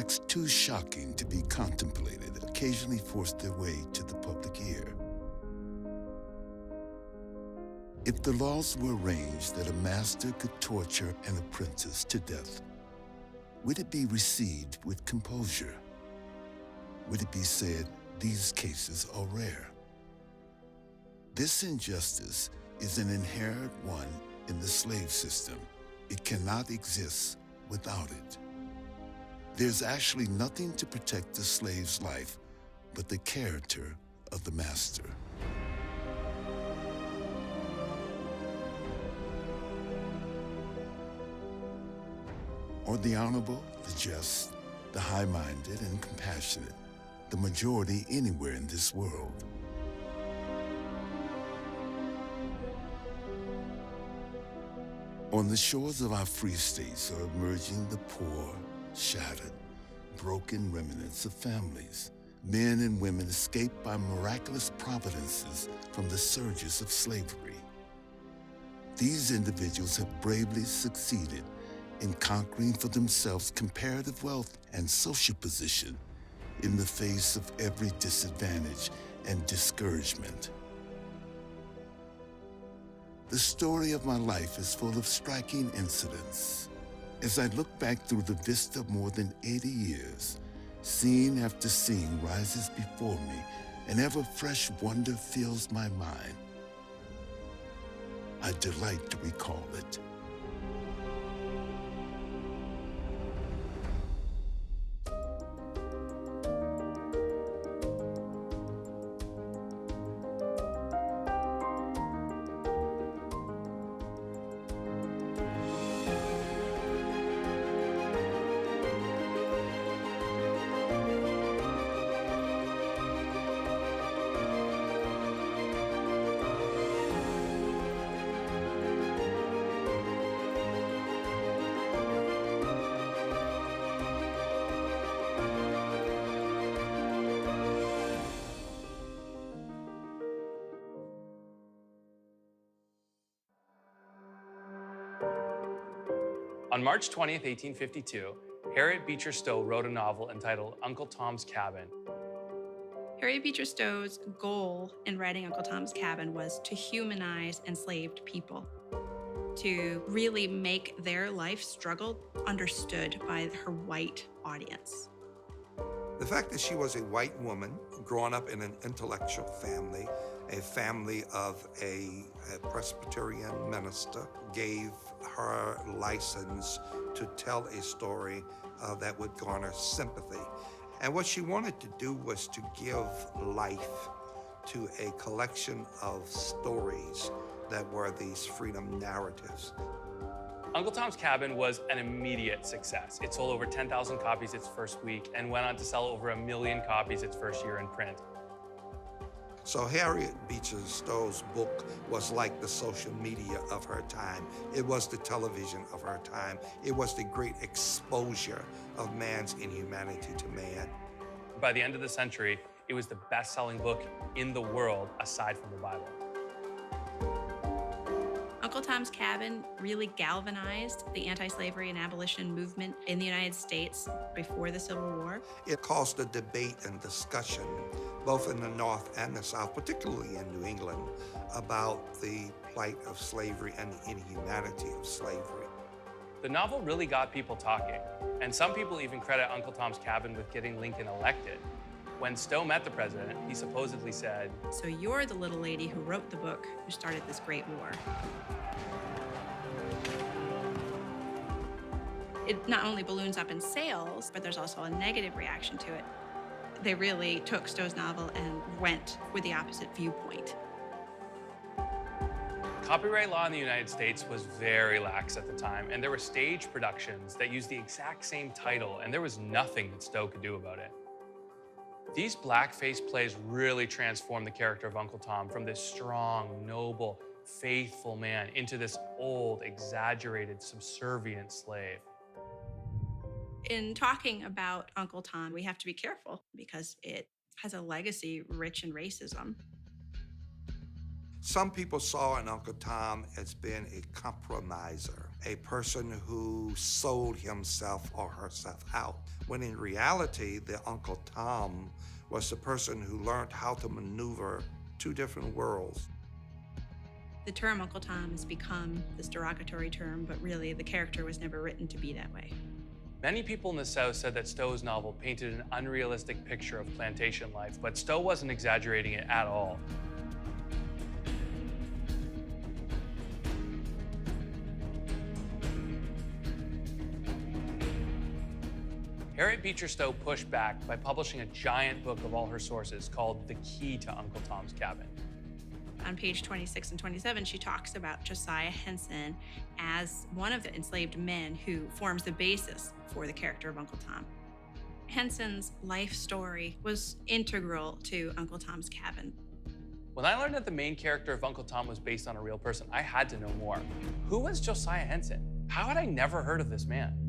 facts too shocking to be contemplated occasionally forced their way to the public ear. If the laws were arranged that a master could torture an apprentice to death, would it be received with composure? Would it be said, these cases are rare? This injustice is an inherent one in the slave system. It cannot exist without it. There's actually nothing to protect the slave's life but the character of the master. Or the honorable, the just, the high-minded and compassionate, the majority anywhere in this world. On the shores of our free states are emerging the poor, shattered, broken remnants of families, men and women escaped by miraculous providences from the surges of slavery. These individuals have bravely succeeded in conquering for themselves comparative wealth and social position in the face of every disadvantage and discouragement. The story of my life is full of striking incidents. As I look back through the vista of more than 80 years, scene after scene rises before me, and ever fresh wonder fills my mind. I delight to recall it. On March 20th, 1852, Harriet Beecher Stowe wrote a novel entitled Uncle Tom's Cabin. Harriet Beecher Stowe's goal in writing Uncle Tom's Cabin was to humanize enslaved people, to really make their life struggle understood by her white audience. The fact that she was a white woman growing up in an intellectual family, a family of a Presbyterian minister, gave her license to tell a story that would garner sympathy. And what she wanted to do was to give life to a collection of stories that were these freedom narratives. Uncle Tom's Cabin was an immediate success. It sold over 10,000 copies its first week and went on to sell over 1 million copies its first year in print. So Harriet Beecher Stowe's book was like the social media of her time. It was the television of her time. It was the great exposure of man's inhumanity to man. By the end of the century, it was the best-selling book in the world aside from the Bible. Uncle Tom's Cabin really galvanized the anti-slavery and abolition movement in the United States before the Civil War. It caused a debate and discussion, both in the North and the South, particularly in New England, about the plight of slavery and the inhumanity of slavery. The novel really got people talking, and some people even credit Uncle Tom's Cabin with getting Lincoln elected. When Stowe met the president, he supposedly said, "So you're the little lady who wrote the book who started this great war." It not only balloons up in sales, but there's also a negative reaction to it. They really took Stowe's novel and went with the opposite viewpoint. Copyright law in the United States was very lax at the time, and there were stage productions that used the exact same title, and there was nothing that Stowe could do about it. These blackface plays really transformed the character of Uncle Tom from this strong, noble, faithful man into this old, exaggerated, subservient slave. In talking about Uncle Tom, we have to be careful because it has a legacy rich in racism. Some people saw in Uncle Tom as being a compromiser, a person who sold himself or herself out, when in reality, the Uncle Tom was the person who learned how to maneuver two different worlds. The term Uncle Tom has become this derogatory term, but really the character was never written to be that way. Many people in the South said that Stowe's novel painted an unrealistic picture of plantation life, but Stowe wasn't exaggerating it at all. Harriet Beecher Stowe pushed back by publishing a giant book of all her sources called The Key to Uncle Tom's Cabin. On page 26 and 27, she talks about Josiah Henson as one of the enslaved men who forms the basis for the character of Uncle Tom. Henson's life story was integral to Uncle Tom's Cabin. When I learned that the main character of Uncle Tom was based on a real person, I had to know more. Who was Josiah Henson? How had I never heard of this man?